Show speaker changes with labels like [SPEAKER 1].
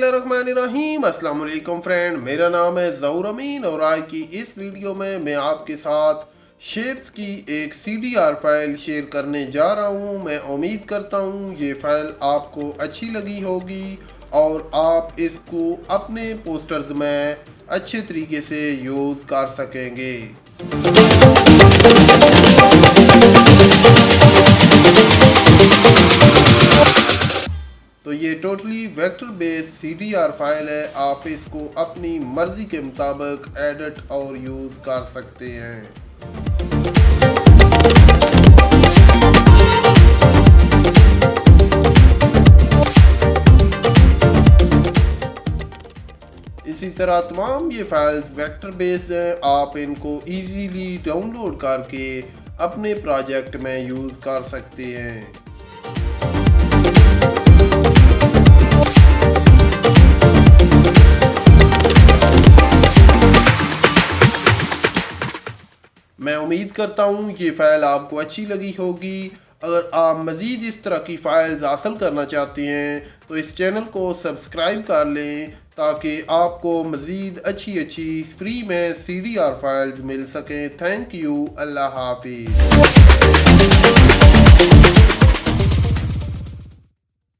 [SPEAKER 1] बिस्मिल्लाहिर्रहमानिर्रहीम। अस्सलाम वालेकुम फ्रेंड, मेरा नाम है ज़हूर अमीन और आज की इस वीडियो में मैं आपके साथ शेप्स की एक CDR फाइल शेयर करने जा रहा हूं। मैं उम्मीद करता हूं ये फाइल आपको अच्छी लगी होगी और आप इसको अपने पोस्टर्स में अच्छे तरीके से यूज़ कर सकेंगे। तो ये totally vector based CDR file है। आप इसको अपनी मर्जी के मुताबिक एडिट और यूज़ कर सकते हैं। इसी तरह तमाम ये फाइल्स वेक्टर बेस्ड हैं। आप इनको इजीली डाउनलोड करके अपने प्रोजेक्ट में यूज़ कर सकते हैं। मैं उम्मीद करता हूँ ये फ़ाइल आपको अच्छी लगी होगी। अगर आप मज़ीद इस तरह की फ़ाइल्स हासिल करना चाहते हैं तो इस चैनल को सब्सक्राइब कर लें ताकि आपको मज़ीद अच्छी फ्री में CDR फाइल्स मिल सकें। Thank you. अल्लाह हाफिज़।